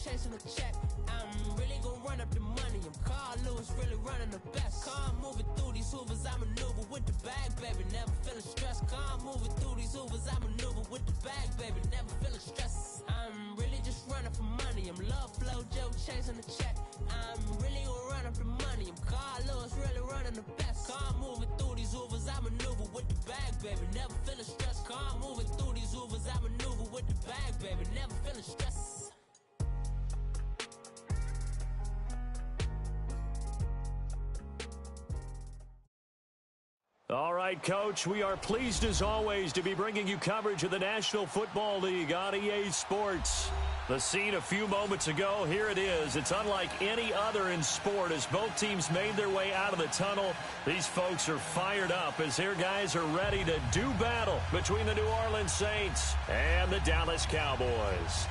chasing a check. I'm really gonna run up the money. I'm Carl Lewis, really running the best. Car moving through these hoovers, I maneuver with the bag, baby. Never feeling stressed. Car moving through these hoovers, I maneuver with the bag, baby. Never feeling stressed. I'm really just running for money. I'm love flow, Joe chasing the check. I'm really gonna run up the money. I'm Carl Lewis, really running the best. Car moving through these hoovers, I maneuver with the bag, baby. Never feeling stressed. Car moving through these hoovers, I maneuver with the bag, baby. Never feeling stressed. All right, Coach, we are pleased as always to be bringing you coverage of the National Football League on EA Sports. The scene a few moments ago, here it is. It's unlike any other in sport as both teams made their way out of the tunnel. These folks are fired up as their guys are ready to do battle between the New Orleans Saints and the Dallas Cowboys.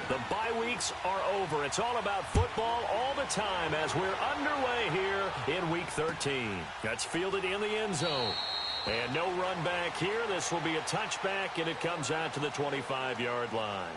The bye weeks are over. It's all about football all the time as we're underway here in Week 13. That's fielded in the end zone. And no run back here. This will be a touchback, and it comes out to the 25-yard line.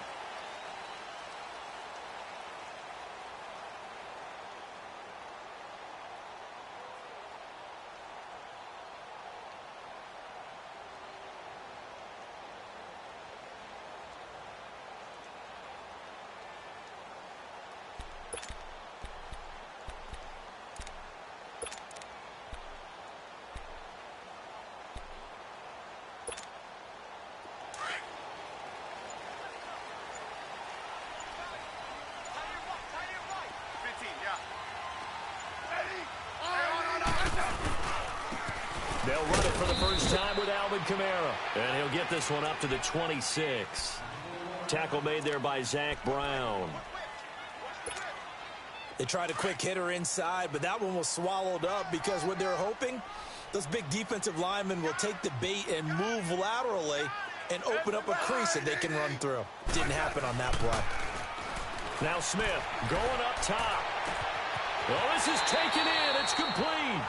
They'll run it for the first time with Alvin Kamara. And he'll get this one up to the 26. Tackle made there by Zach Brown. They tried a quick hitter inside, but that one was swallowed up because what they're hoping, those big defensive linemen will take the bait and move laterally and open up a crease that they can run through. Didn't happen on that play. Now Smith going up top. Well, this is taken in. It's complete.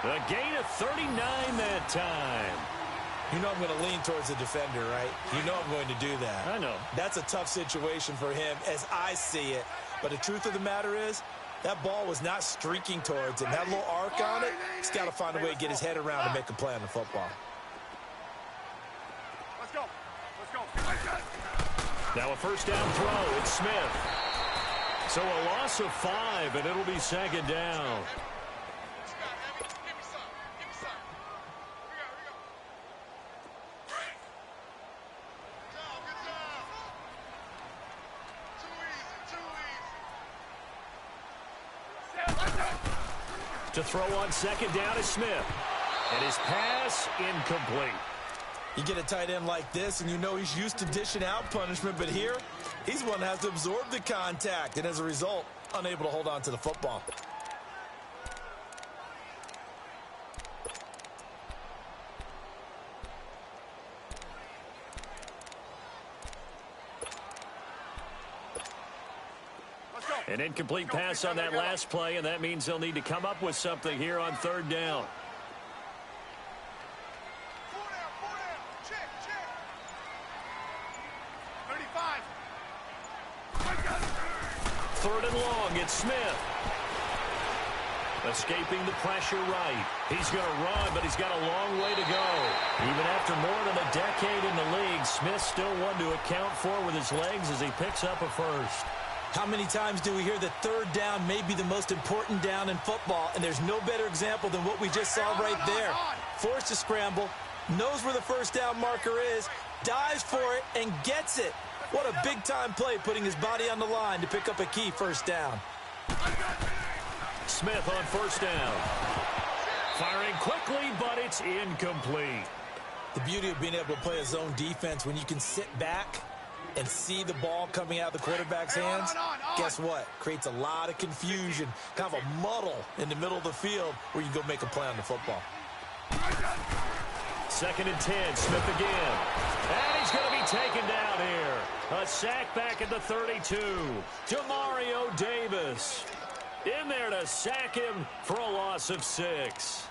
A gain of 39 that time. You know I'm going to lean towards the defender, right? You know I'm going to do that. I know. That's a tough situation for him as I see it. But the truth of the matter is, that ball was not streaking towards him. That little arc on it, he's got to find a way to get his head around and make a play on the football. Let's go. Let's go. Now a first down throw. It's Smith. So a loss of 5, and it'll be second down. To throw on second down is Smith. And his pass incomplete. You get a tight end like this, and you know he's used to dishing out punishment, but here, he's one that has to absorb the contact, and as a result, unable to hold on to the football. An incomplete pass on that last play, and that means they'll need to come up with something here on third down. Check. 35. Third and long, it's Smith. Escaping the pressure right. He's going to run, but he's got a long way to go. Even after more than a decade in the league, Smith's still one to account for with his legs as he picks up a first. How many times do we hear that third down may be the most important down in football, and there's no better example than what we just saw right there. Forced to scramble, knows where the first down marker is, dives for it, and gets it. What a big-time play, putting his body on the line to pick up a key first down. Smith on first down. Firing quickly, but it's incomplete. The beauty of being able to play a zone defense when you can sit back and see the ball coming out of the quarterback's hands, guess what? Creates a lot of confusion, kind of a muddle in the middle of the field where you can go make a play on the football. Second and 10, Smith again. And he's going to be taken down here. A sack back at the 32. Demario Davis. In there to sack him for a loss of 6.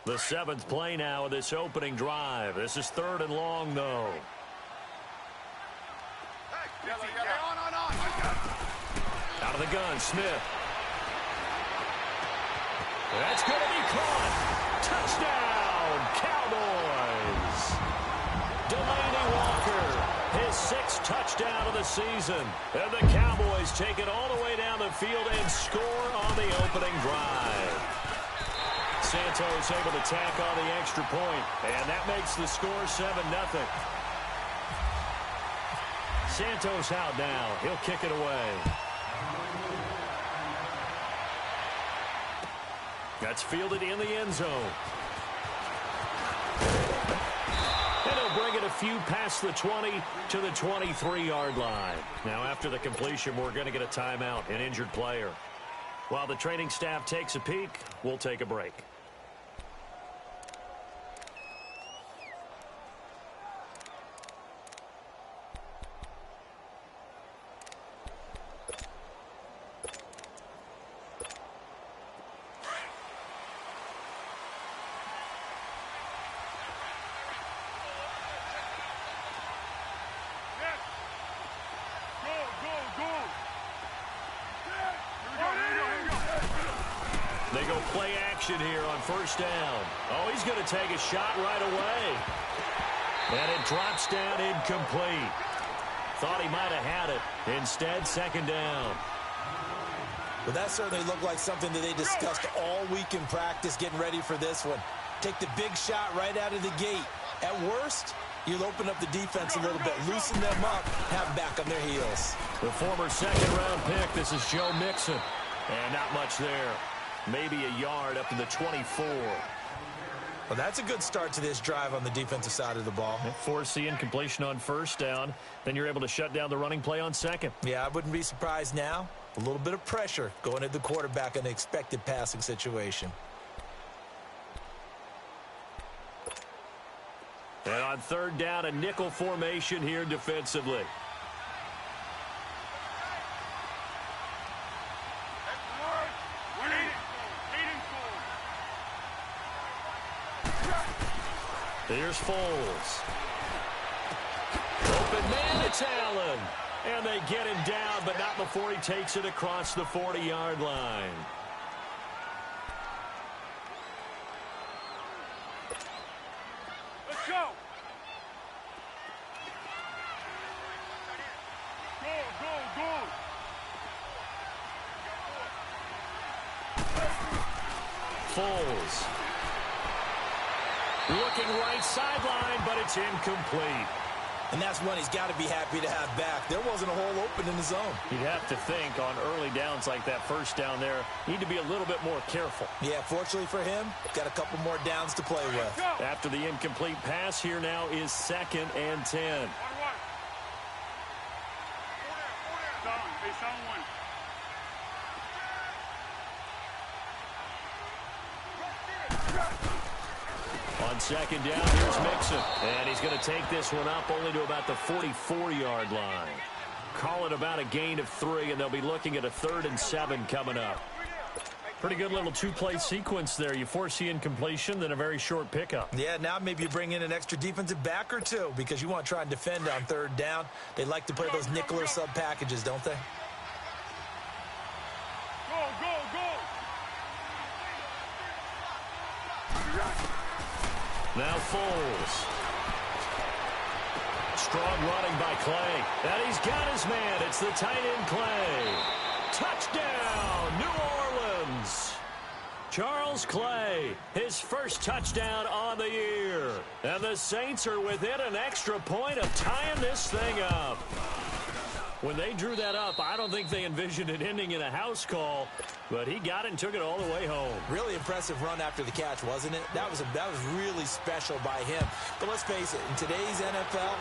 The 7th play now of this opening drive. This is 3rd and long, though. Out of the gun, Smith. That's going to be caught. Touchdown, Cowboys. Delaney Walker, his 6th touchdown of the season. And the Cowboys take it all the way down the field and score on the opening drive. Santos able to tack on the extra point, and that makes the score 7-0. Santos out now. He'll kick it away. That's fielded in the end zone. And he'll bring it a few past the 20 to the 23-yard line. Now after the completion, we're going to get a timeout, an injured player. While the training staff takes a peek, we'll take a break. They go play action here on 1st down. Oh, he's going to take a shot right away. And it drops down incomplete. Thought he might have had it. Instead, 2nd down. Well, that certainly looked like something that they discussed all week in practice getting ready for this one. Take the big shot right out of the gate. At worst, you'll open up the defense a little bit, loosen them up, have back on their heels. The former 2nd-round pick, this is Joe Mixon. And not much there. Maybe a yard up to the 24. Well, that's a good start to this drive on the defensive side of the ball. Force the incompletion on 1st down. Then you're able to shut down the running play on 2nd. Yeah, I wouldn't be surprised now. A little bit of pressure going at the quarterback in an expected passing situation. And on 3rd down, a nickel formation here defensively. Here's Foles. Open man, it's Allen. And they get him down, but not before he takes it across the 40-yard line. Let's go. Go. Foles. Looking right sideline, but it's incomplete. And that's one he's got to be happy to have back. There wasn't a hole open in the zone. You'd have to think on early downs like that 1st down there, need to be a little bit more careful. Yeah, fortunately for him, got a couple more downs to play with. After the incomplete pass, here now is 2nd and 10. On 2nd down, here's Mixon. And he's going to take this one up only to about the 44-yard line. Call it about a gain of 3, and they'll be looking at a 3rd and 7 coming up. Pretty good little 2-play sequence there. You force the incompletion, then a very short pickup. Yeah, now maybe you bring in an extra defensive back or two because you want to try and defend on 3rd down. They like to play those nickel or sub packages, don't they? Now Foles. Strong running by Clay. And he's got his man. It's the tight end Clay. Touchdown, New Orleans. Charles Clay, his 1st touchdown on the year. And the Saints are within an extra point of tying this thing up. When they drew that up, I don't think they envisioned it ending in a house call, but he got it and took it all the way home. Really impressive run after the catch, wasn't it? That was really special by him. But let's face it, in today's NFL,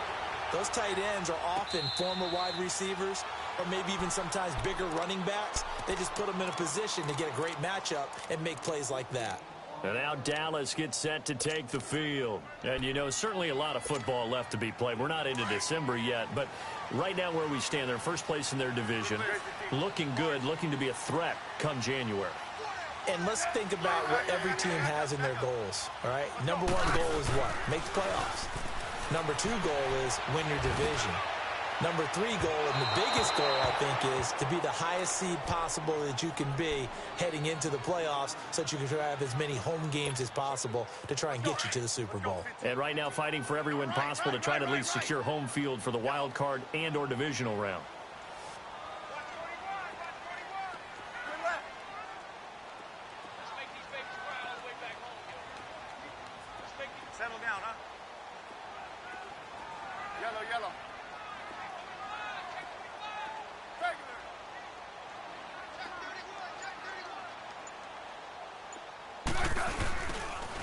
those tight ends are often former wide receivers or maybe even sometimes bigger running backs. They just put them in a position to get a great matchup and make plays like that. And now Dallas gets set to take the field. And, you know, certainly a lot of football left to be played. We're not into December yet, but right now where we stand, they're first place in their division, looking good, looking to be a threat come January. And let's think about what every team has in their goals, all right? Number one goal is what? Make the playoffs. Number two goal is win your division. Number three goal, and the biggest goal, I think, is to be the highest seed possible that you can be heading into the playoffs so that you can have as many home games as possible to try and get you to the Super Bowl. And right now fighting for every win possible to try to at least secure home field for the wild card and or divisional round. Settle down, huh? Yellow.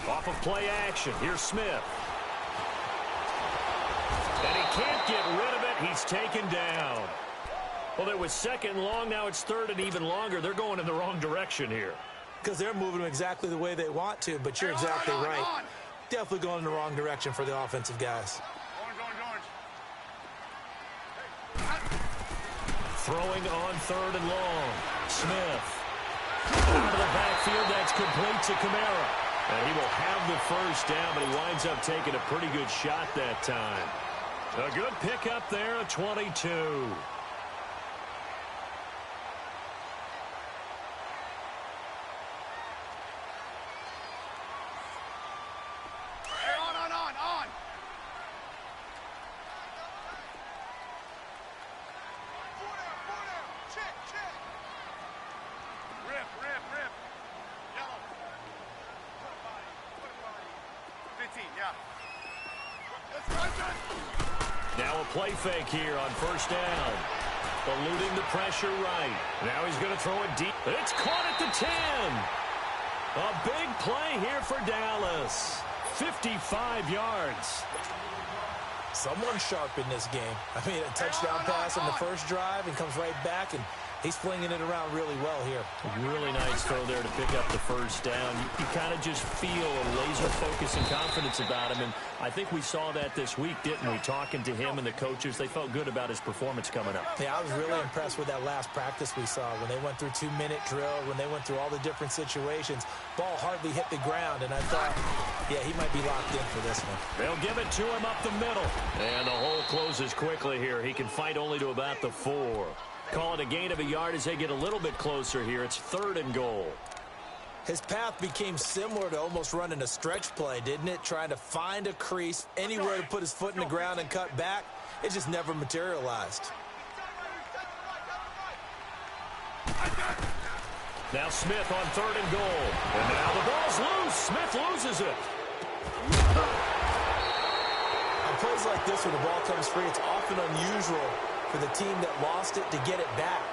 Off of play action, here's Smith. And he can't get rid of it. He's taken down. Well, it was second and long. Now it's third and even longer. They're going in the wrong direction here. Because they're moving them exactly the way they want to, but you're exactly right. Definitely going in the wrong direction for the offensive guys. Throwing on third and long. Smith. Out of the backfield, that's complete to Kamara. And he will have the first down, but he winds up taking a pretty good shot that time. A good pickup there, a 22. On. Check. Rip. Yellow. Put body. 15, yeah. Let's go. Now a play fake here on first down. Eluding the pressure right. Now he's going to throw it deep. It's caught at the 10. A big play here for Dallas. 55 yards. Someone sharp in this game. I mean, a touchdown pass on the first drive and comes right back, and he's flinging it around really well here. Really nice throw there to pick up the first down. You kind of just feel a laser focus and confidence about him, and I think we saw that this week, didn't we? Talking to him and the coaches, they felt good about his performance coming up. Yeah, I was really impressed with that last practice we saw when they went through 2-minute drill, when they went through all the different situations. Ball hardly hit the ground, and I thought, yeah, he might be locked in for this one. They'll give it to him up the middle. And the hole closes quickly here. He can fight only to about the 4. Call it a gain of a yard as they get a little bit closer here. It's third and goal. His path became similar to almost running a stretch play, didn't it? Trying to find a crease, anywhere to put his foot in the ground and cut back. It just never materialized. Now Smith on third and goal. And now the ball's loose. Smith loses it. On plays like this, when the ball comes free, it's often unusual for the team that lost it to get it back.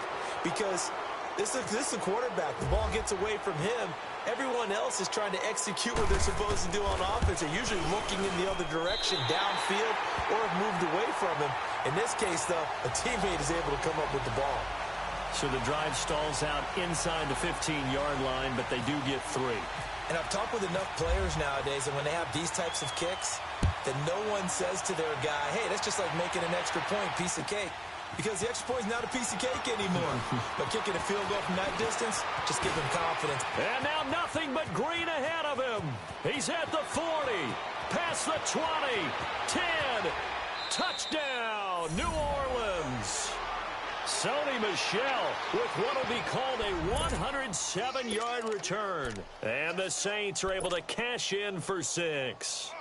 Because this is the quarterback. The ball gets away from him. Everyone else is trying to execute what they're supposed to do on offense. They're usually looking in the other direction, downfield, or have moved away from him. In this case, though, a teammate is able to come up with the ball. So the drive stalls out inside the 15-yard line, but they do get 3. And I've talked with enough players nowadays, and when they have these types of kicks, that no one says to their guy, hey, that's just like making an extra point, piece of cake. Because the extra point is not a piece of cake anymore. But kicking a field goal from that distance, just give him confidence. And now nothing but green ahead of him. He's at the 40, past the 20, 10, touchdown, New Orleans. Sony Michel with what will be called a 107-yard return. And the Saints are able to cash in for 6.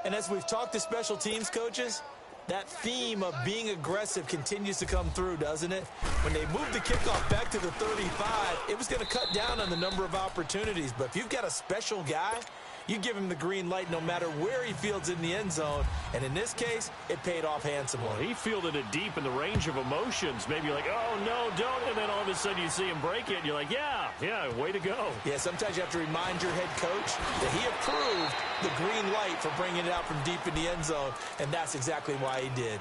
And as we've talked to special teams coaches, that theme of being aggressive continues to come through, doesn't it? When they moved the kickoff back to the 35, it was going to cut down on the number of opportunities. But if you've got a special guy, you give him the green light no matter where he fields in the end zone. And in this case, it paid off handsomely. Well, he fielded it deep in the range of emotions. Maybe you're like, oh, no, don't. And then all of a sudden you see him break it, and you're like, yeah, way to go. Yeah, sometimes you have to remind your head coach that he approved the green light for bringing it out from deep in the end zone, and that's exactly why he did.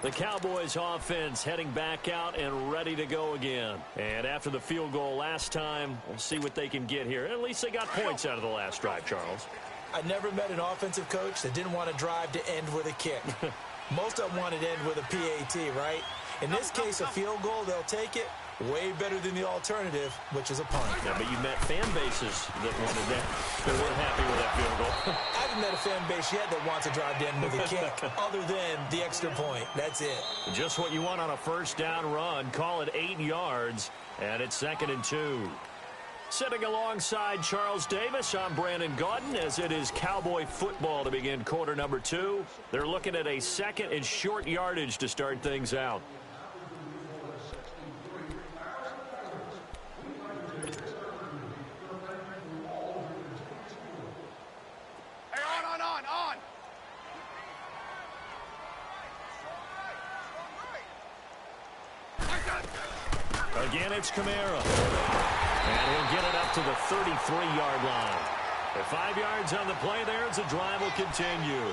The Cowboys offense heading back out and ready to go again. And after the field goal last time, we'll see what they can get here. At least they got points out of the last drive, Charles. I never met an offensive coach that didn't want to drive to end with a kick. Most of them wanted to end with a PAT, right? In this case, a field goal, they'll take it. Way better than the alternative, which is a punt. Yeah, but you met fan bases that wanted that. They weren't happy with that field goal. I haven't met a fan base yet that wants to drive to end with a kick, other than the extra point. That's it. Just what you want on a first down run. Call it 8 yards, and it's 2nd and 2. Sitting alongside Charles Davis, I'm Brandon Gaudin, as it is Cowboy football to begin quarter number 2. They're looking at a 2nd and short yardage to start things out. On. Again, it's Kamara. And he'll get it up to the 33-yard line. At 5 yards on the play there, as the drive will continue.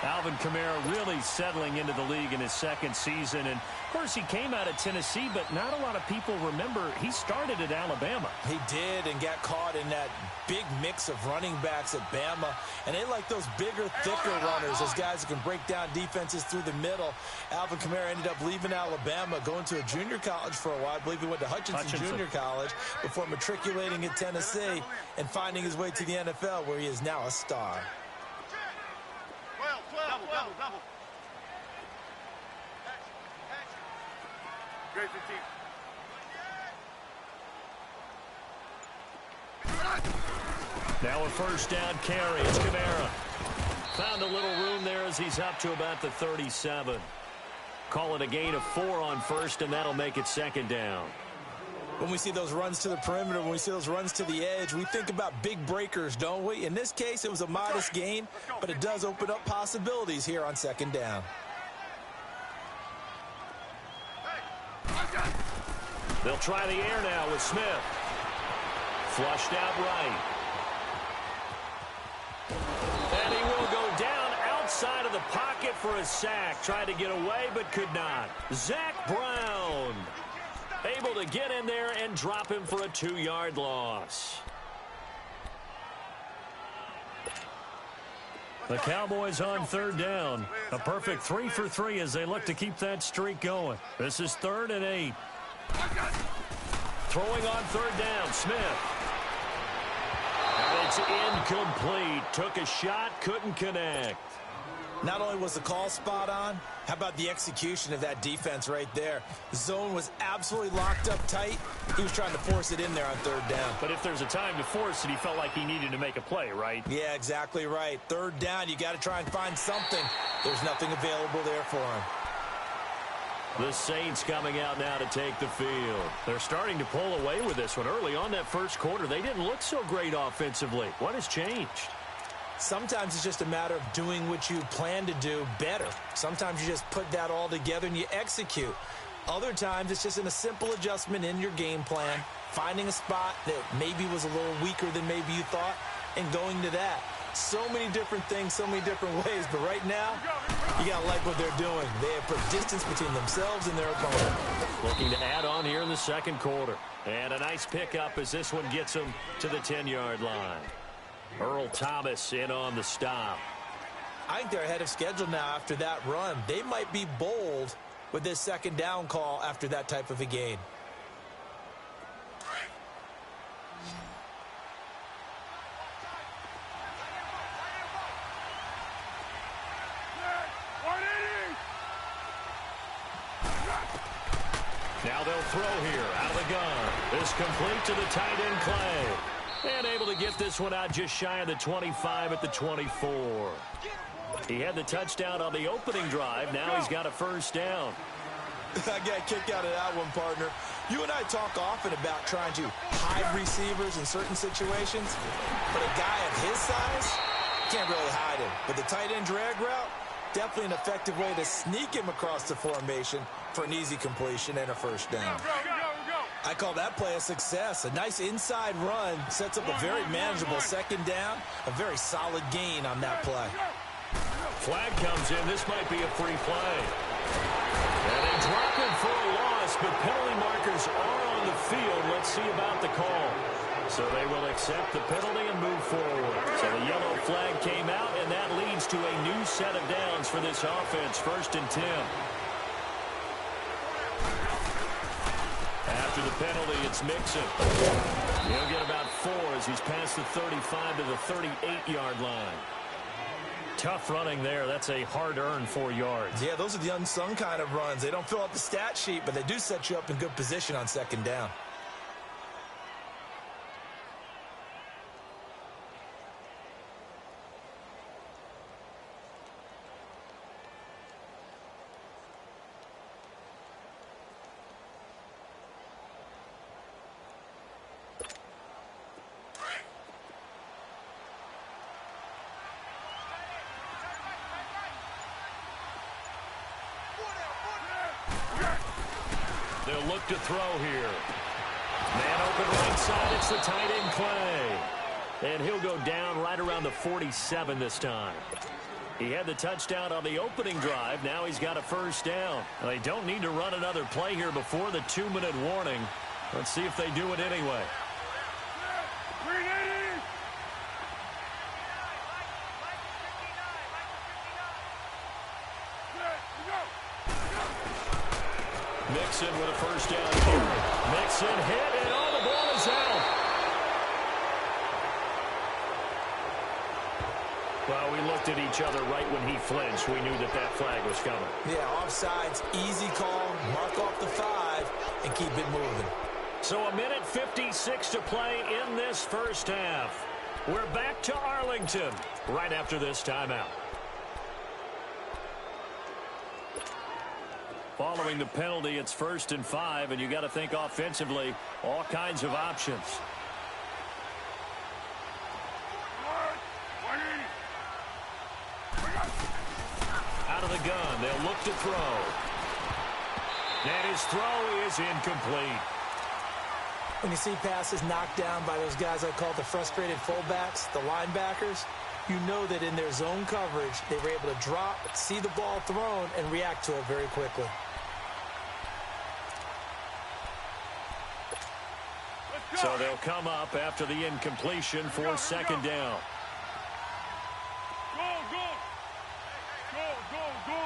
Alvin Kamara really settling into the league in his 2nd season. And, of course, he came out of Tennessee, but not a lot of people remember he started at Alabama. He did, and got caught in that big mix of running backs at Bama. And they like those bigger, thicker runners, those guys who can break down defenses through the middle. Alvin Kamara ended up leaving Alabama, going to a junior college for a while. I believe he went to Hutchinson Junior College before matriculating at Tennessee and finding his way to the NFL, where he is now a star. Double. Great 15. Now a first down carry. It's Kamara. Found a little room there as he's up to about the 37. Call it a gain of 4 on first, and that'll make it 2nd down. When we see those runs to the perimeter, when we see those runs to the edge, we think about big breakers, don't we? In this case, it was a modest gain, but it does open up possibilities here on 2nd down. They'll try the air now with Smith. Flushed out right. And he will go down outside of the pocket for a sack. Tried to get away, but could not. Zach Brown able to get in there and drop him for a 2-yard loss. The Cowboys on 3rd down. A perfect 3 for 3 as they look to keep that streak going. This is 3rd and 8. Throwing on 3rd down, Smith. And it's incomplete. Took a shot, couldn't connect. Not only was the call spot on, how about the execution of that defense right there? The zone was absolutely locked up tight. He was trying to force it in there on 3rd down. But if there's a time to force it, he felt like he needed to make a play, right? Yeah, exactly right. 3rd down, you got to try and find something. There's nothing available there for him. The Saints coming out now to take the field. They're starting to pull away with this one. Early on that first quarter, they didn't look so great offensively. What has changed? Sometimes it's just a matter of doing what you plan to do better. Sometimes you just put that all together and you execute. Other times it's just in a simple adjustment in your game plan, finding a spot that maybe was a little weaker than maybe you thought, and going to that. So many different things, so many different ways, but right now, you got to like what they're doing. They have put distance between themselves and their opponent. Looking to add on here in the 2nd quarter. And a nice pickup as this one gets them to the 10-yard line. Earl Thomas in on the stop. I think they're ahead of schedule now after that run. They might be bold with this 2nd down call after that type of a gain. Now they'll throw here out of the gun. This complete to the tight end Clay. And able to get this one out just shy of the 25 at the 24. He had the touchdown on the opening drive. Now he's got a first down. I got a kick out of that one, partner. You and I talk often about trying to hide receivers in certain situations, but a guy of his size can't really hide him. But the tight end drag route, definitely an effective way to sneak him across the formation for an easy completion and a first down. I call that play a success. A nice inside run sets up a very manageable 2nd down, a very solid gain on that play. Flag comes in. This might be a free play. And they drop him for a loss, but penalty markers are on the field. Let's see about the call. So they will accept the penalty and move forward. So the yellow flag came out, and that leads to a new set of downs for this offense, 1st and 10. After the penalty, it's Mixon. He'll get about 4 as he's past the 35 to the 38-yard line. Tough running there. That's a hard-earned 4 yards. Yeah, those are the unsung kind of runs. They don't fill up the stat sheet, but they do set you up in good position on 2nd down. They'll look to throw here. Man open right side. It's the tight end, Clay. And he'll go down right around the 47 this time. He had the touchdown on the opening drive. Now he's got a 1st down. They don't need to run another play here before the 2-minute warning. Let's see if they do it anyway. Mixon with a 1st down carry. Mixon hit, and all the ball is out. Well, we looked at each other right when he flinched. We knew that that flag was coming. Yeah, offsides, easy call, mark off the 5, and keep it moving. So 1:56 to play in this 1st half. We're back to Arlington right after this timeout. Following the penalty, it's 1st and 5, and you got to think offensively, all kinds of options. Out of the gun, they'll look to throw. And his throw is incomplete. When you see passes knocked down by those guys I call the frustrated fullbacks, the linebackers, you know that in their zone coverage, they were able to drop, see the ball thrown, and react to it very quickly. So they'll come up after the incompletion for 2nd down. Go, go. Go, go, go.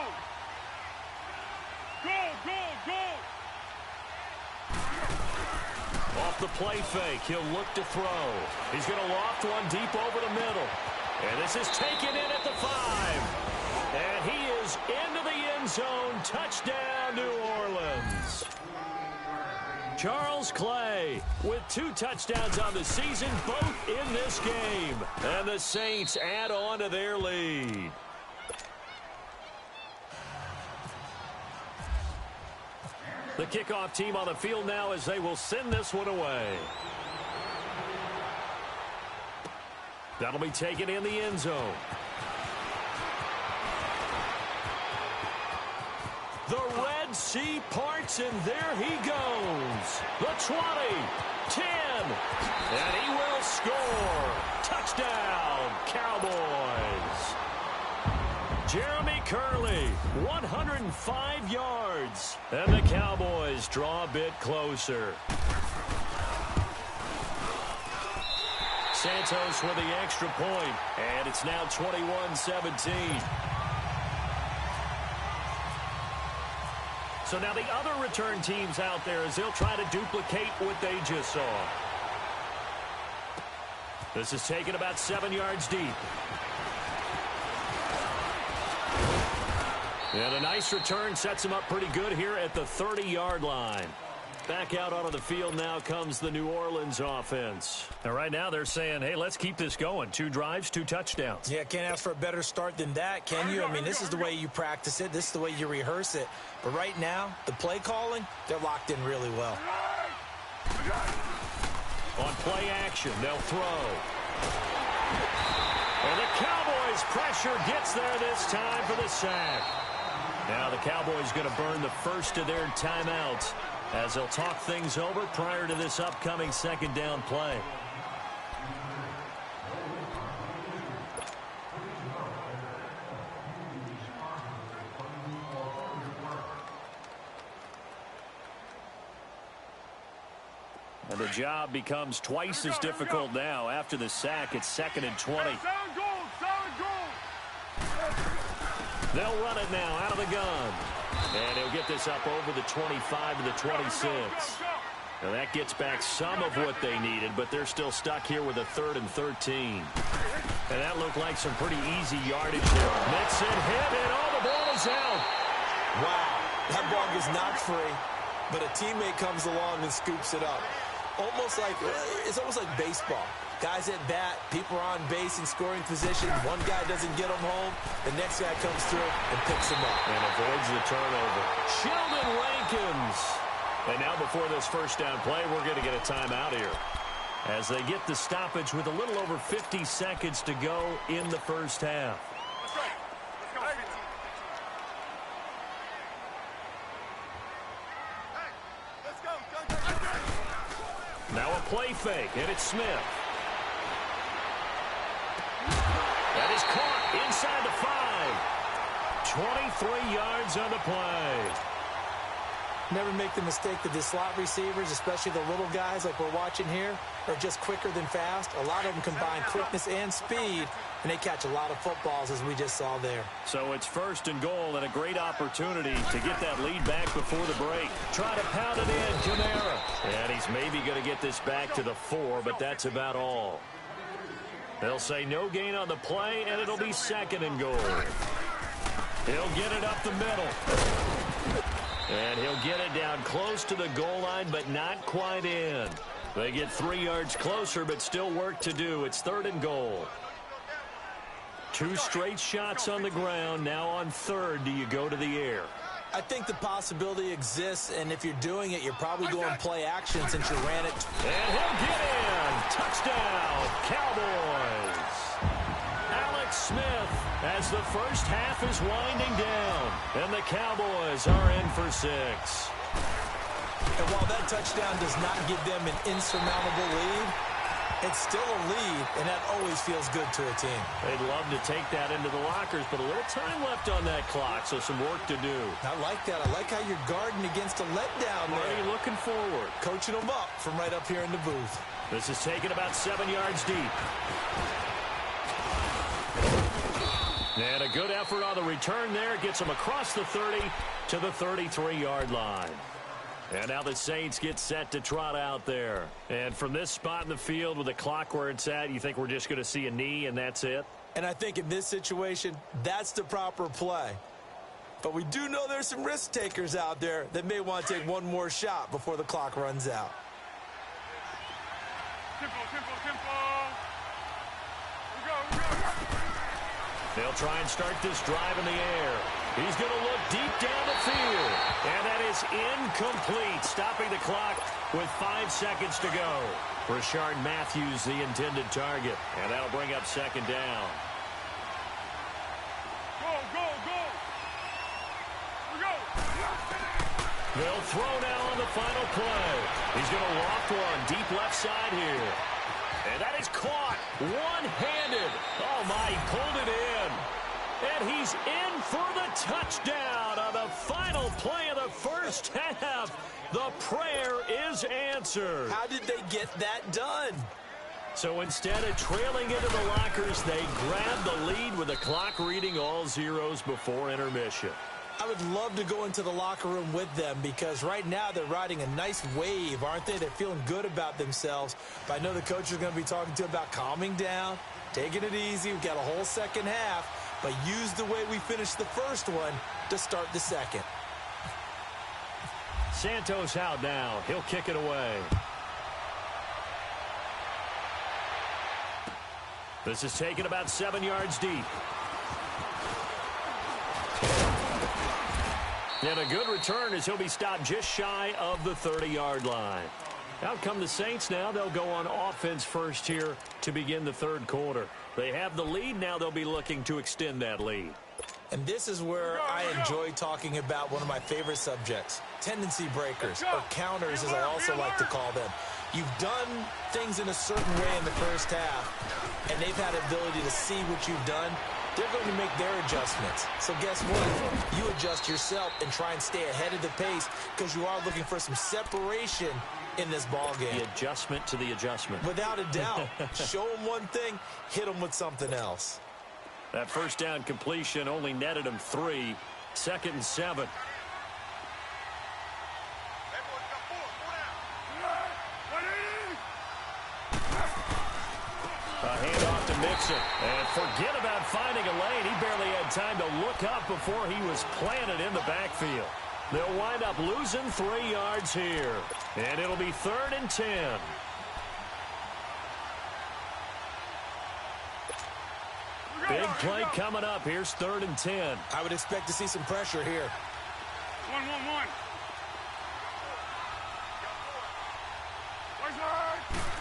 Go, go, go. Off the play fake, he'll look to throw. He's going to loft one deep over the middle. And this is taken in at the 5. And he is into the end zone. Touchdown, New Orleans. Charles Clay with 2 touchdowns on the season, both in this game. And the Saints add on to their lead. The kickoff team on the field now as they will send this one away. That'll be taken in the end zone. The Red Sea parts, and there he goes. The 20, 10, and he will score. Touchdown, Cowboys. Jeremy Curley, 105 yards. And the Cowboys draw a bit closer. Santos with the extra point, and it's now 21-17. So now the other return teams out there as they'll try to duplicate what they just saw. This is taken about 7 yards deep. And a nice return sets him up pretty good here at the 30-yard line. Back out onto the field now comes the New Orleans offense. And right now they're saying, hey, let's keep this going. 2 drives, 2 touchdowns. Yeah, can't ask for a better start than that, can you? I mean, this is the way you practice it. This is the way you rehearse it. But right now, the play calling, they're locked in really well. On play action, they'll throw. And the Cowboys' pressure gets there this time for the sack. Now the Cowboys going to burn the first of their timeouts as they'll talk things over prior to this upcoming 2nd down play. And the job becomes twice as difficult now. After the sack, it's 2nd and 20. They'll run it now out of the gun. And he'll get this up over the 25 to the 26. Now that gets back some of what they needed, but they're still stuck here with a 3rd and 13. And that looked like some pretty easy yardage there. Mixon hit, and the ball is out. Wow, that ball gets knocked free, but a teammate comes along and scoops it up. It's almost like baseball. Guys at bat, people are on base in scoring position. One guy doesn't get them home. The next guy comes through and picks them up. And avoids the turnover. Sheldon Rankins. And now before this first down play, we're going to get a timeout here, as they get the stoppage with a little over 50 seconds to go in the first half. Now a play fake, and it's Smith. That is caught inside the 5. 23 yards on the play. Never make the mistake that the slot receivers, especially the little guys like we're watching here, are just quicker than fast. A lot of them combine quickness and speed, and they catch a lot of footballs, as we just saw there. So it's 1st and goal, and a great opportunity to get that lead back before the break. Try to pound it in, Kamara. And he's maybe going to get this back to the 4, but that's about all. They'll say no gain on the play, and it'll be 2nd and goal. He'll get it up the middle. And he'll get it down close to the goal line, but not quite in. They get 3 yards closer, but still work to do. It's 3rd and goal. 2 straight shots on the ground. Now on 3rd, do you go to the air? I think the possibility exists, and if you're doing it, you're probably going play action since you ran it. And he'll get in. Touchdown, Cowboys. Alex Smith, as the first half is winding down, and the Cowboys are in for 6. And while that touchdown does not give them an insurmountable lead, it's still a lead, and that always feels good to a team. They'd love to take that into the lockers, but a little time left on that clock, so some work to do. I like that. I like how you're guarding against a letdown there. Already looking forward. Coaching them up from right up here in the booth. This is taken about 7 yards deep. And a good effort on the return there. Gets them across the 30 to the 33-yard line. And now the Saints get set to trot out there. And from this spot in the field with the clock where it's at, you think we're just going to see a knee and that's it? And I think in this situation, that's the proper play. But we do know there's some risk takers out there that may want to take one more shot before the clock runs out. Tempo. We go. They'll try and start this drive in the air. He's going to look deep down the field. And that is incomplete, stopping the clock with 5 seconds to go. Rashard Matthews, the intended target. And that'll bring up 2nd down. Go. We go. They'll throw now on the final play. He's going to loft one deep left side here. And that is caught one-handed. Oh, my, he pulled it in. And he's in for the touchdown on the final play of the first half. The prayer is answered. How did they get that done? So instead of trailing into the lockers, they grab the lead with the clock reading all zeros before intermission. I would love to go into the locker room with them because right now they're riding a nice wave, aren't they? They're feeling good about themselves. But I know the coach is going to be talking to them about calming down, taking it easy. We've got a whole second half, but use the way we finished the first one to start the second. Santos out now. He'll kick it away. This is taken about 7 yards deep. And a good return as he'll be stopped just shy of the 30-yard line. Out come the Saints now. They'll go on offense first here to begin the third quarter. They have the lead. Now they'll be looking to extend that lead. And this is where I enjoy talking about one of my favorite subjects, tendency breakers, or counters as I also like to call them. You've done things in a certain way in the first half, and they've had the ability to see what you've done. They're going to make their adjustments. So guess what? You adjust yourself and try and stay ahead of the pace because you are looking for some separation in this ball game. The adjustment to the adjustment. Without a doubt. Show them one thing, hit them with something else. That first down completion only netted him 3. 2nd and 7. A handoff to Mixon. And forget about finding a lane. He barely had time to look up before he was planted in the backfield. They'll wind up losing 3 yards here. And it'll be 3rd and 10. Big play coming up. Here's 3rd and 10. I would expect to see some pressure here. 1-1-1.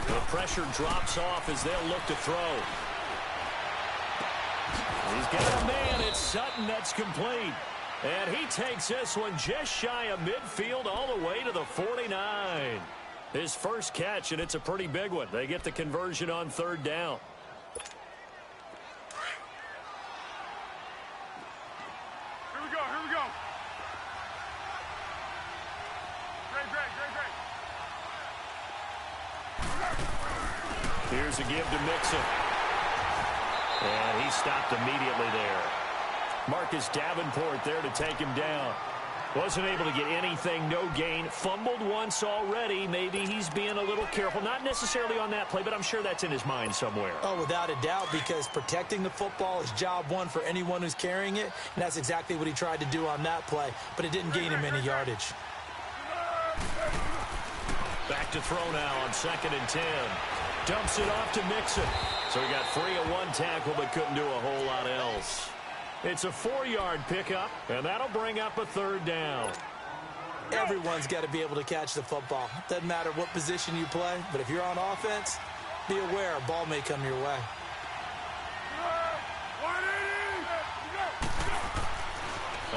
The pressure drops off as they'll look to throw. He's got a man. It's Sutton that's complete. And he takes this one just shy of midfield all the way to the 49. His first catch, and it's a pretty big one. They get the conversion on 3rd down. Here we go, here we go. Great. Here's a give to Mixon. And he stopped immediately there. Marcus Davenport there to take him down. Wasn't able to get anything, no gain. Fumbled once already. Maybe he's being a little careful. Not necessarily on that play, but I'm sure that's in his mind somewhere. Oh, without a doubt, because protecting the football is job one for anyone who's carrying it, and that's exactly what he tried to do on that play, but it didn't gain him any yardage. Back to throw now on 2nd and 10. Dumps it off to Mixon. So he got free of one tackle, but couldn't do a whole lot else. It's a 4-yard pickup, and that'll bring up a 3rd down. Everyone's got to be able to catch the football. Doesn't matter what position you play, but if you're on offense, be aware a ball may come your way.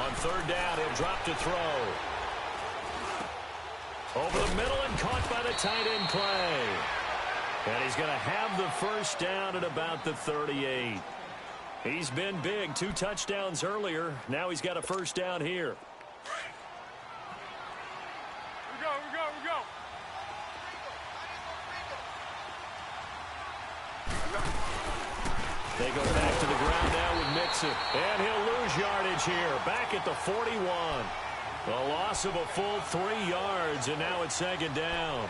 On 3rd down, he'll drop to throw. Over the middle and caught by the tight end play. And he's going to have the first down at about the 38. He's been big. 2 touchdowns earlier. Now he's got a first down here. We go. They go back to the ground now with Mixon. And he'll lose yardage here. Back at the 41. A loss of a full 3 yards, and now it's 2nd down.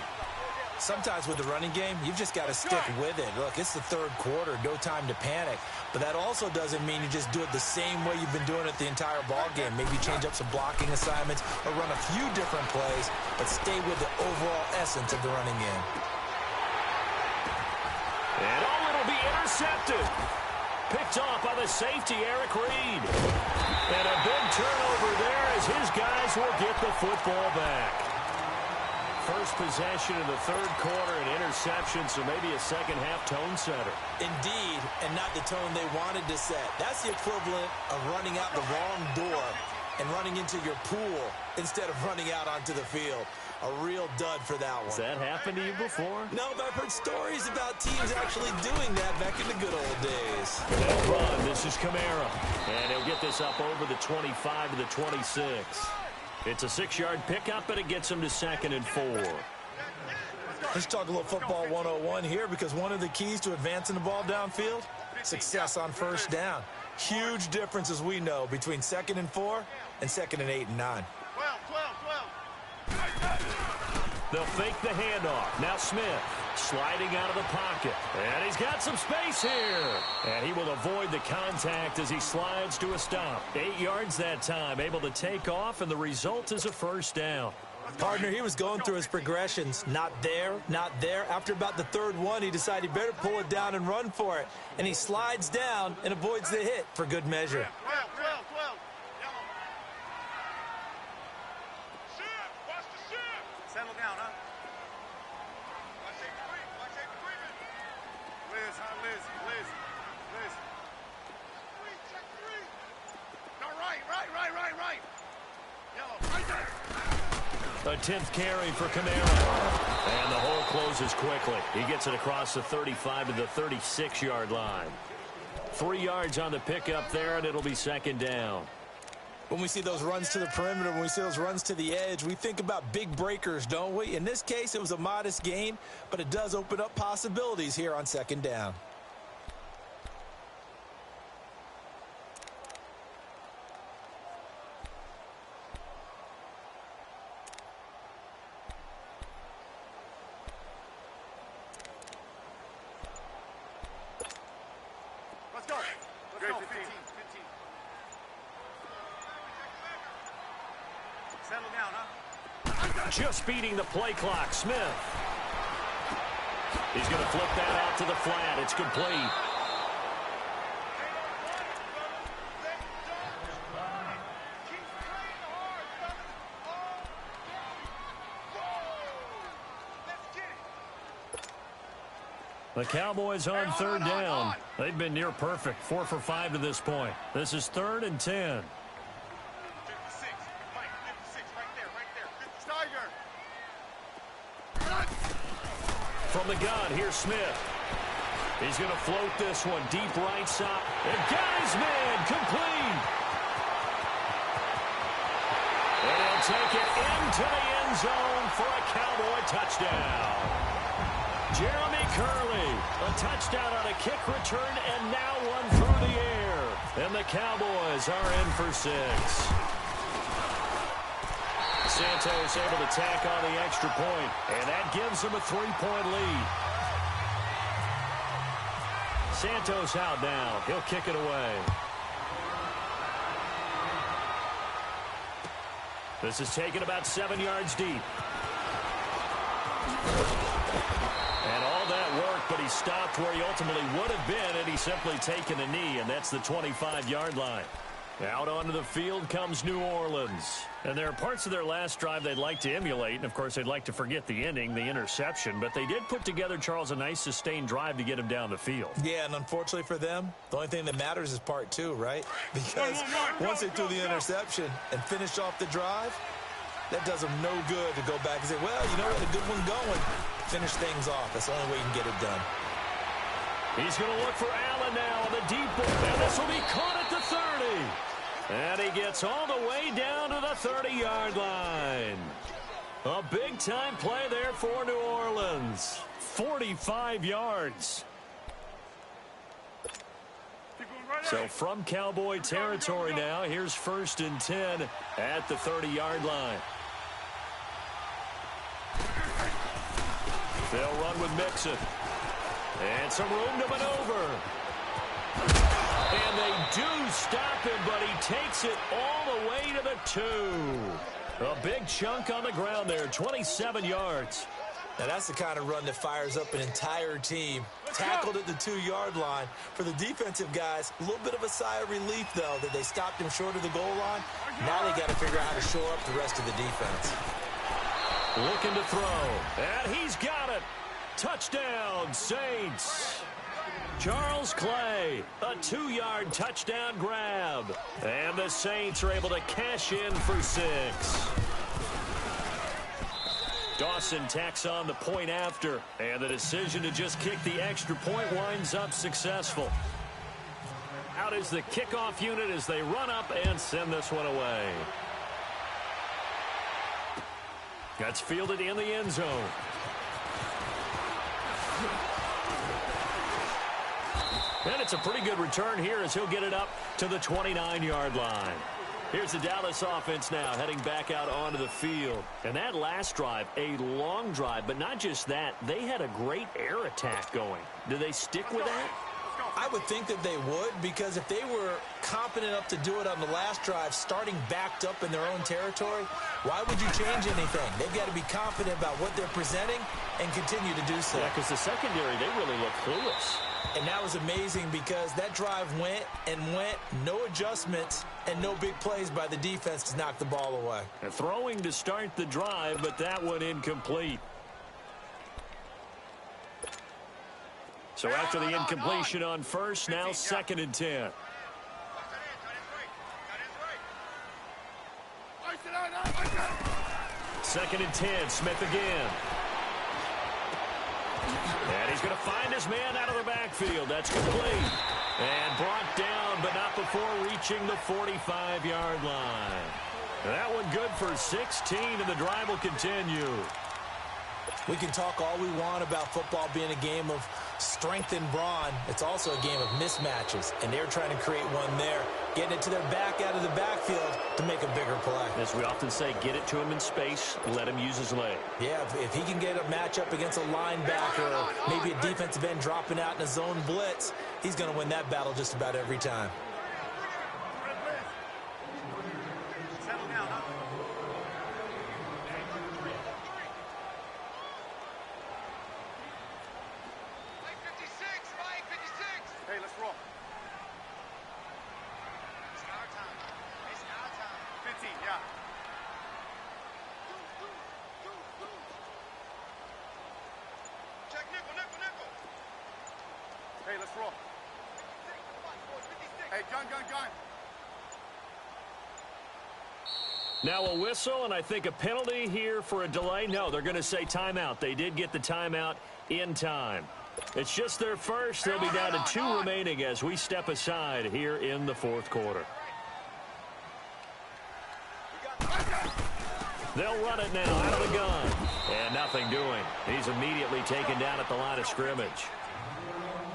Sometimes with the running game, you've just got to stick with it. Look, it's the 3rd quarter, no time to panic. But that also doesn't mean you just do it the same way you've been doing it the entire ball game. Maybe change up some blocking assignments or run a few different plays, but stay with the overall essence of the running game. And it'll be intercepted. Picked off by the safety, Eric Reed. And a big turnover there as his guys will get the football back. First possession in the 3rd quarter, an interception, so maybe a second-half tone setter. Indeed, and not the tone they wanted to set. That's the equivalent of running out the wrong door and running into your pool instead of running out onto the field. A real dud for that one. Has that happened to you before? No, but I've heard stories about teams actually doing that back in the good old days. They'll run. This is Kamara. And he'll get this up over the 25 to the 26. It's a 6-yard pickup, and it gets him to 2nd and 4. Let's talk a little football 101 here, because one of the keys to advancing the ball downfield, success on first down. Huge difference, as we know, between 2nd and 4 and 2nd and 8 and 9. 12. They'll fake the handoff. Now Smith sliding out of the pocket. And he's got some space here. And he will avoid the contact as he slides to a stop. 8 yards that time, able to take off, and the result is a first down. Partner, he was going through his progressions. Not there, not there. After about the 3rd one, he decided he better pull it down and run for it. And he slides down and avoids the hit for good measure. 12. Settle down, huh? Watch that agreement. Liz, huh? Liz. Check 3. No, right. Yellow, right there. A 10th carry for Kamara. And the hole closes quickly. He gets it across the 35 to the 36-yard line. 3 yards on the pickup there, and it'll be 2nd down. When we see those runs to the perimeter, when we see those runs to the edge, we think about big breakers, don't we? In this case, it was a modest gain, but it does open up possibilities here on second down. Let's go. Let's go. 15. Settle down, huh? Just beating the play clock. Smith. He's going to flip that out to the flat. It's complete. The Cowboys on third down. They've been near perfect. 4 for 5 to this point. This is 3rd and 10. 56. Mike, 56. Right there. 50 Tiger. From the gun, here's Smith. He's going to float this one deep right side. And got his man. Complete. And he'll take it into the end zone for a Cowboy touchdown. Jeremy Curley, a touchdown on a kick return, and now one through the air. And the Cowboys are in for 6. Santos able to tack on the extra point, and that gives them a 3-point lead. Santos out now. He'll kick it away. This is taken about 7 yards deep. And all that work, but he stopped where he ultimately would have been had he simply taken a knee, and that's the 25-yard line. Out onto the field comes New Orleans. And there are parts of their last drive they'd like to emulate, and of course they'd like to forget the ending, the interception, but they did put together, Charles, a nice sustained drive to get him down the field. Yeah, and unfortunately for them, the only thing that matters is part 2, right? Because once they threw the interception and finished off the drive, that does them no good to go back and say, well, you know what, a good one going. Finish things off. That's the only way you can get it done. He's going to look for Allen now on the deep ball, and this will be caught at the 30. And he gets all the way down to the 30-yard line. A big-time play there for New Orleans. 45 yards. So from Cowboy territory now, here's 1st and 10 at the 30-yard line. They'll run with Mixon. And some room to maneuver. And they do stop him, but he takes it all the way to the 2. A big chunk on the ground there, 27 yards. Now that's the kind of run that fires up an entire team. Tackled at the 2-yard line. For the defensive guys, a little bit of a sigh of relief, though, that they stopped him short of the goal line. Now they got to figure out how to shore up the rest of the defense. Looking to throw. And he's got it. Touchdown, Saints. Charles Clay, a 2-yard touchdown grab. And the Saints are able to cash in for 6. Dawson tacks on the point after. And the decision to just kick the extra point winds up successful. Out is the kickoff unit as they run up and send this one away. That's fielded in the end zone. And it's a pretty good return here as he'll get it up to the 29-yard line. Here's the Dallas offense now heading back out onto the field. And that last drive, a long drive, but not just that. They had a great air attack going. Do they stick with that? I would think that they would, because if they were competent enough to do it on the last drive, starting backed up in their own territory, why would you change anything? They've got to be confident about what they're presenting and continue to do so. Yeah, because the secondary, they really look clueless. And that was amazing because that drive went and went, no adjustments and no big plays by the defense to knock the ball away. And throwing to start the drive, but that one incomplete. So after the incompletion on first, now 2nd and 10. Second and 10, Smith again. And he's going to find his man out of the backfield. That's complete. And brought down, but not before reaching the 45-yard line. That one good for 16, and the drive will continue. We can talk all we want about football being a game of strength and brawn. It's also a game of mismatches, and they're trying to create one there, getting it to their back out of the backfield to make a bigger play. As we often say, get it to him in space, let him use his leg. Yeah, if he can get a matchup against a linebacker or maybe a defensive end dropping out in a zone blitz, he's going to win that battle just about every time. Hey, let's roll. It's our time. It's our time. 15, yeah. Check nickel, nickel, nickel. Hey, let's roll. 56. Hey, gun, gun, gun. Now a whistle, and I think a penalty here for a delay. No, they're going to say timeout. They did get the timeout in time. It's just their first. They'll be down to 2 remaining as we step aside here in the fourth quarter. They'll run it now out of the gun. And nothing doing. He's immediately taken down at the line of scrimmage.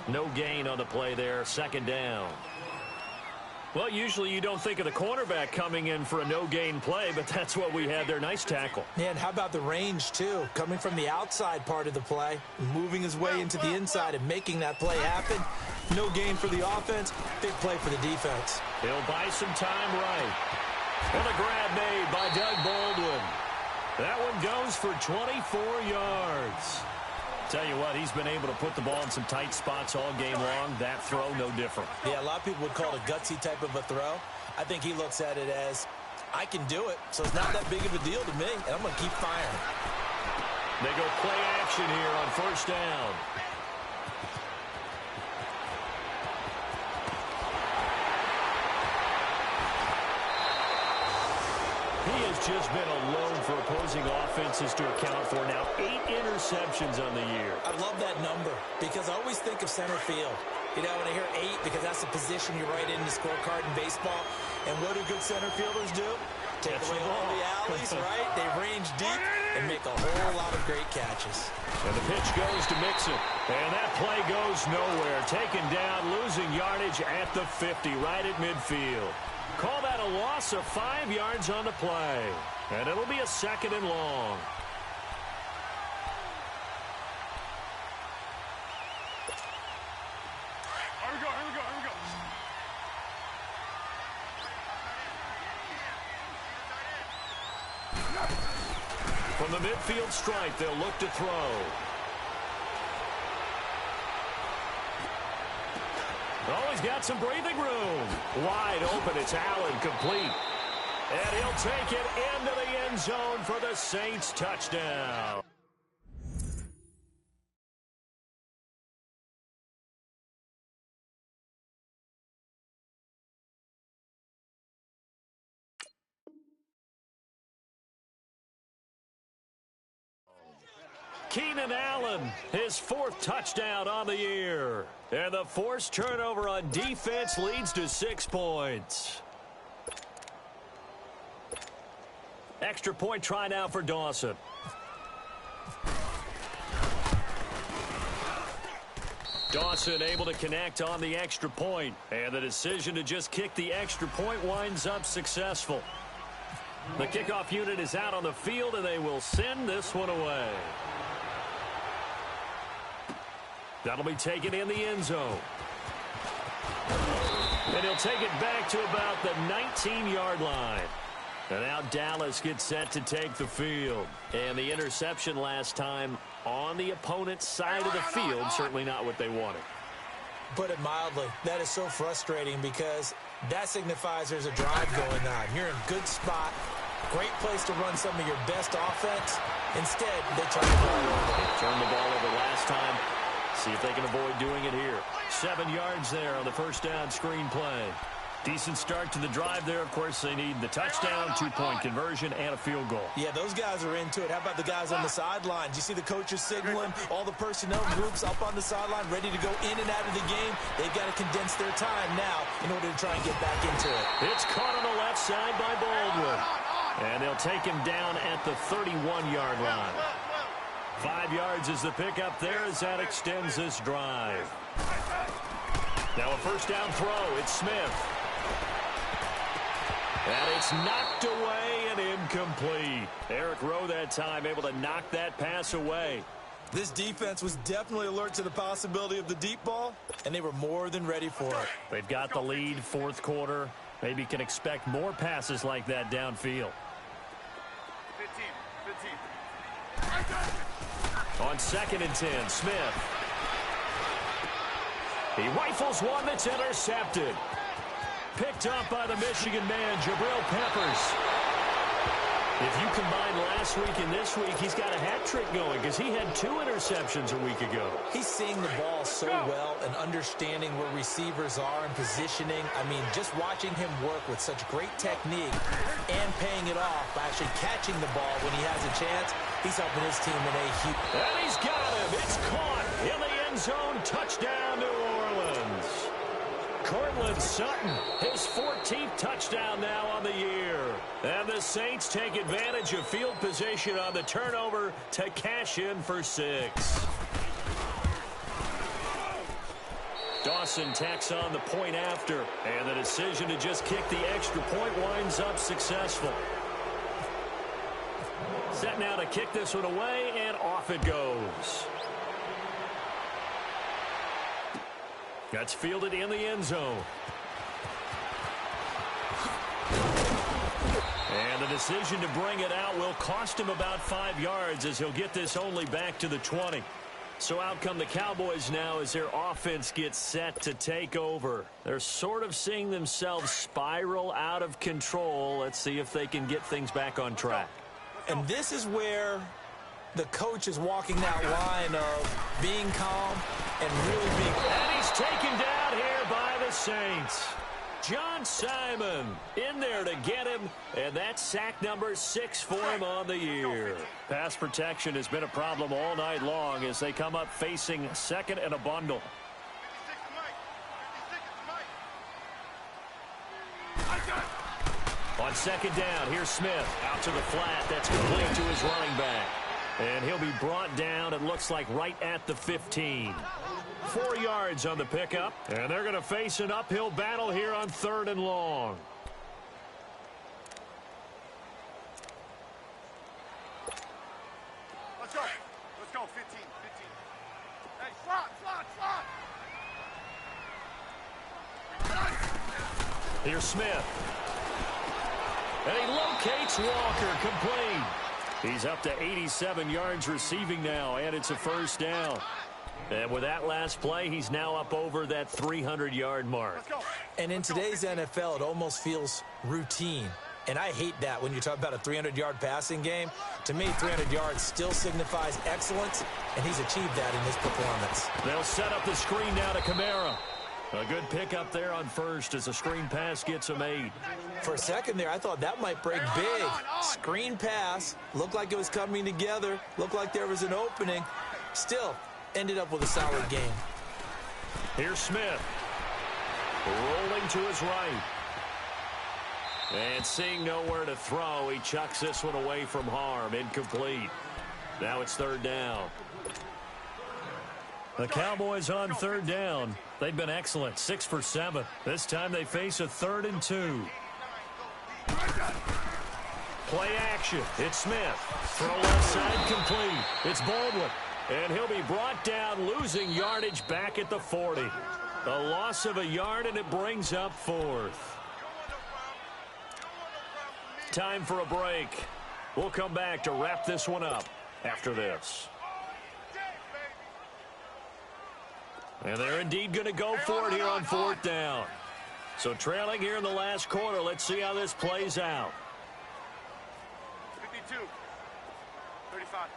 No gain on the play there. Second down. Well, usually you don't think of the cornerback coming in for a no-gain play, but that's what we had there. Nice tackle. Yeah, and how about the range, too? Coming from the outside part of the play, moving his way into the inside and making that play happen. No gain for the offense, big play for the defense. He'll buy some time right. And a grab made by Doug Baldwin. That one goes for 24 yards. Tell you what, he's been able to put the ball in some tight spots all game long. That throw, no different. Yeah, a lot of people would call it a gutsy type of a throw. I think he looks at it as, I can do it, so it's not that big of a deal to me, and I'm going to keep firing. They go play action here on first down. He has just been alone for opposing offenses to account for now 8 interceptions on the year. I love that number because I always think of center field. You know, when I hear 8, because that's the position you write in the scorecard in baseball. And what do good center fielders do? Take away all the alleys, right? They range deep and make a whole lot of great catches. And the pitch goes to Mixon. And that play goes nowhere. Taken down, losing yardage at the 50, right at midfield. Call that a loss of 5 yards on the play. And it'll be a second and long. Here we go, here we go, here we go. From the midfield stripe, they'll look to throw. Oh, he's got some breathing room. Wide open, it's Allen, complete. And he'll take it into the end zone for the Saints touchdown. Keenan Allen, his 4th touchdown on the year. And the forced turnover on defense leads to 6 points. Extra point try now for Dawson. Dawson able to connect on the extra point. And the decision to just kick the extra point winds up successful. The kickoff unit is out on the field, and they will send this one away. That'll be taken in the end zone. And he'll take it back to about the 19-yard line. And now Dallas gets set to take the field. And the interception last time on the opponent's side of the field, certainly not what they wanted. Put it mildly, that is so frustrating because that signifies there's a drive going on. You're in a good spot, great place to run some of your best offense. Instead, they turn the ball over. They turned the ball over last time. See if they can avoid doing it here. 7 yards there on the first down screen play. Decent start to the drive there. Of course, they need the touchdown, 2-point conversion, and a field goal. Yeah, those guys are into it. How about the guys on the sidelines? You see the coaches signaling, all the personnel groups up on the sideline ready to go in and out of the game. They've got to condense their time now in order to try and get back into it. It's caught on the left side by Baldwin. And they'll take him down at the 31-yard line. 5 yards is the pickup there as that extends this drive. Now a first down throw. It's Smith. And it's knocked away and incomplete. Eric Rowe that time able to knock that pass away. This defense was definitely alert to the possibility of the deep ball, and they were more than ready for it. They've got the lead, fourth quarter. Maybe can expect more passes like that downfield. 15. On 2nd and 10, Smith. He rifles one that's intercepted. Picked up by the Michigan man, Jabril Peppers. If you combine last week and this week, he's got a hat trick going because he had 2 interceptions a week ago. He's seeing the ball so well and understanding where receivers are and positioning. I mean, just watching him work with such great technique and paying it off by actually catching the ball when he has a chance, he's helping his team in a huge... And he's got him. It's caught in the end zone. Touchdown, New Orleans. Cortland Sutton, his 14th touchdown now on the year. And the Saints take advantage of field position on the turnover to cash in for 6. Dawson tacks on the point after. And the decision to just kick the extra point winds up successful. Set now to kick this one away, and off it goes. That's fielded in the end zone. And the decision to bring it out will cost him about 5 yards as he'll get this only back to the 20. So out come the Cowboys now as their offense gets set to take over. They're sort of seeing themselves spiral out of control. Let's see if they can get things back on track. And this is where the coach is walking that line of being calm and really being... And he's taken down here by the Saints. John Simon in there to get him, and that's sack number 6 for him on the year. Pass protection has been a problem all night long as they come up facing second and a bundle. On 2nd down, here's Smith out to the flat. That's complete to his running back. And he'll be brought down, it looks like, right at the 15. 4 yards on the pickup. And they're going to face an uphill battle here on 3rd and long. Let's go. Let's go. 15. Hey, slot. Here's Smith. And he locates Walker, complete. He's up to 87 yards receiving now, and it's a first down. And with that last play, he's now up over that 300-yard mark. And in today's NFL, it almost feels routine. And I hate that when you talk about a 300-yard passing game. To me, 300 yards still signifies excellence, and he's achieved that in his performance. They'll set up the screen now to Kamara. A good pickup there on first as a screen pass gets him 8. For a second there, I thought that might break big. Screen pass, looked like it was coming together, looked like there was an opening. Still, ended up with a solid game. Here's Smith. Rolling to his right. And seeing nowhere to throw, he chucks this one away from harm. Incomplete. Now it's 3rd down. The Cowboys on 3rd down. They've been excellent, 6 for 7. This time they face a 3rd and 2. Play action. It's Smith. Throw left side complete. It's Baldwin. And he'll be brought down, losing yardage back at the 40. A loss of a yard, and it brings up 4th. Time for a break. We'll come back to wrap this one up after this. And they're indeed going to go for it here on 4th down. So trailing here in the last quarter. Let's see how this plays out. 52. 35.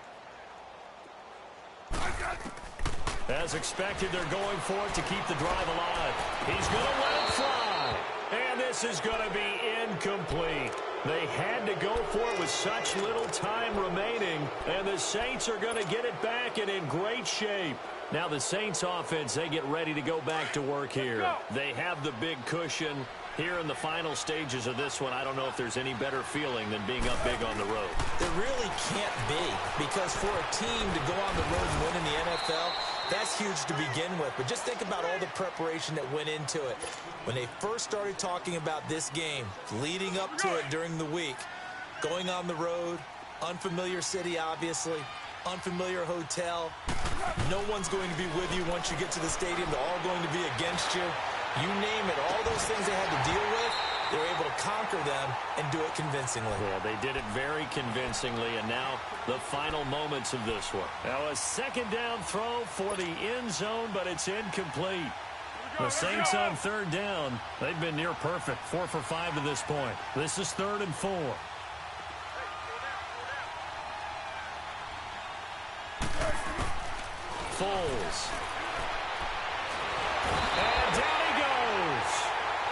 As expected, they're going for it to keep the drive alive. He's going to let it fly. And this is going to be incomplete. They had to go for it with such little time remaining, and the Saints are going to get it back and in great shape. Now the Saints offense, they get ready to go back to work here. They have the big cushion. Here in the final stages of this one, I don't know if there's any better feeling than being up big on the road. There really can't be, because for a team to go on the road and win in the NFL, that's huge to begin with. But just think about all the preparation that went into it. When they first started talking about this game, leading up to it during the week, going on the road, unfamiliar city, obviously, unfamiliar hotel. No one's going to be with you once you get to the stadium. They're all going to be against you. You name it, all those things they had to deal with, they were able to conquer them and do it convincingly. Yeah, they did it very convincingly, and now the final moments of this one. Now a second down throw for the end zone, but it's incomplete. The Saints on third down, they've been near perfect, 4 for 5 to this point. This is 3rd and 4. Foles. And down he goes.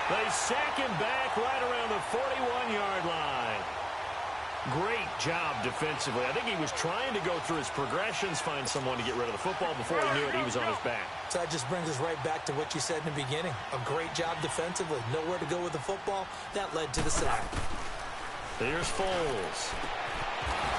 They sack him back right around the 41-yard line. Great job defensively. I think he was trying to go through his progressions, find someone to get rid of the football. Before he knew it, he was on his back. So that just brings us right back to what you said in the beginning. A great job defensively. Nowhere to go with the football. That led to the sack. Here's Foles.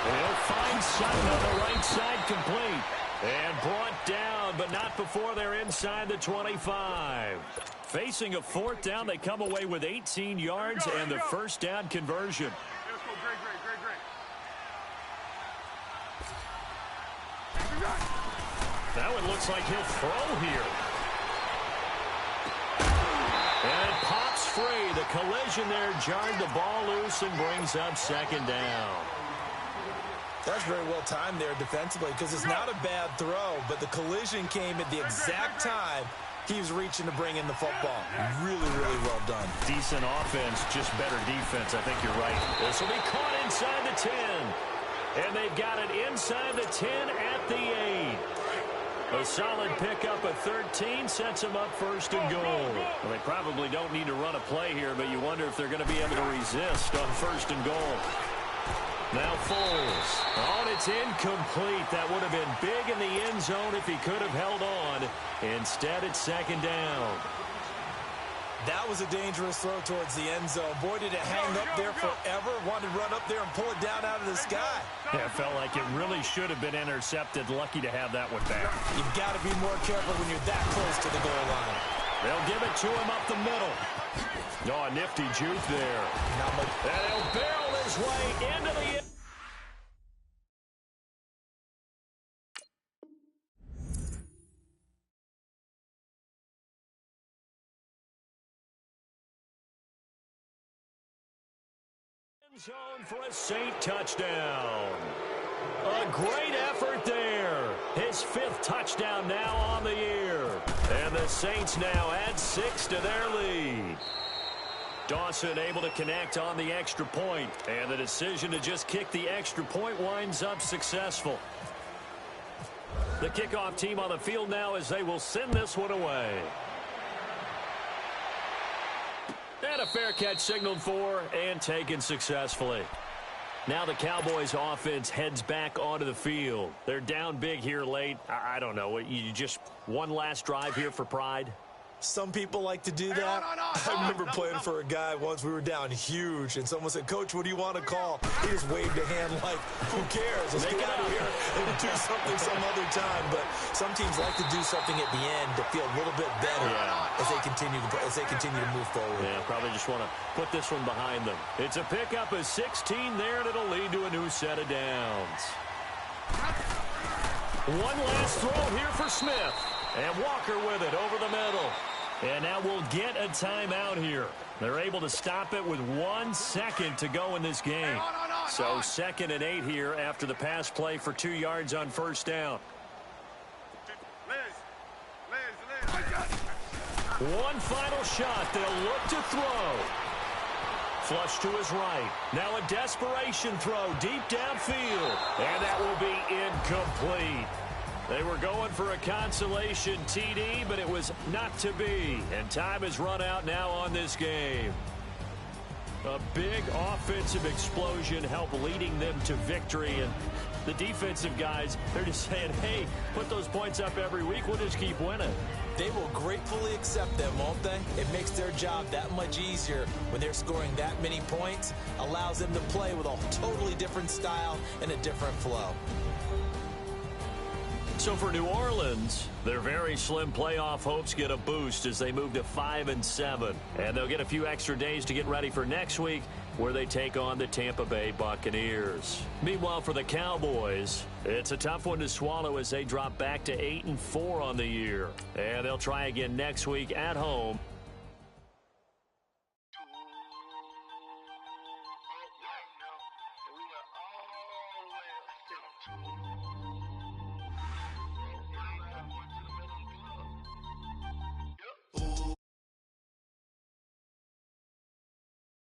He'll find Sutton on the right side, complete. And brought down, but not before they're inside the 25. Facing a 4th down, they come away with 18 yards and the first down conversion. Let's go, great. That one looks like he'll throw here. And it pops free. The collision there jarred the ball loose and brings up 2nd down. That's very well timed there defensively, because it's not a bad throw, but the collision came at the exact time he was reaching to bring in the football. Really, really well done. Decent offense, just better defense. I think you're right. This will be caught inside the 10. And they've got it inside the 10 at the 8. A solid pickup of 13 sets them up 1st and goal. Well, they probably don't need to run a play here, but you wonder if they're going to be able to resist on 1st and goal. Now Foles. Oh, and it's incomplete. That would have been big in the end zone if he could have held on. Instead, it's 2nd down. That was a dangerous throw towards the end zone. Boy, did it hang up there forever. Wanted to run up there and pull it down out of the sky. Yeah, it felt like it really should have been intercepted. Lucky to have that one back. You've got to be more careful when you're that close to the goal line. They'll give it to him up the middle. Oh, a nifty juke there. And he'll barrel his way into the end. Zone for a Saint touchdown. A great effort there. His 5th touchdown now on the year. And the Saints now add 6 to their lead. Dawson able to connect on the extra point. And the decision to just kick the extra point winds up successful. The kickoff team on the field now as they will send this one away. And a fair catch signaled for and taken successfully. Now the Cowboys offense heads back onto the field. They're down big here late. I don't know. You just one last drive here for pride? Some people like to do that. I remember playing for a guy once. We were down huge, and someone said, "Coach, what do you want to call?" He just waved a hand like, "Who cares? Let's get out of here and do something some other time." But some teams like to do something at the end to feel a little bit better as they continue to move forward. Yeah, probably just want to put this one behind them. It's a pickup of 16 there, and it'll lead to a new set of downs. One last throw here for Smith. And Walker with it over the middle. And now we'll get a timeout here. They're able to stop it with 1 second to go in this game. So 2nd and 8 here after the pass play for 2 yards on 1st down. One final shot. They'll look to throw. Flush to his right. Now a desperation throw deep downfield. And that will be incomplete. They were going for a consolation TD, but it was not to be. And time has run out now on this game. A big offensive explosion helped leading them to victory. And the defensive guys, they're just saying, hey, put those points up every week. We'll just keep winning. They will gratefully accept them, won't they? It makes their job that much easier when they're scoring that many points. Allows them to play with a totally different style and a different flow. So for New Orleans, their very slim playoff hopes get a boost as they move to 5-7. And they'll get a few extra days to get ready for next week, where they take on the Tampa Bay Buccaneers. Meanwhile, for the Cowboys, it's a tough one to swallow as they drop back to 8-4 on the year. And they'll try again next week at home. We are all the way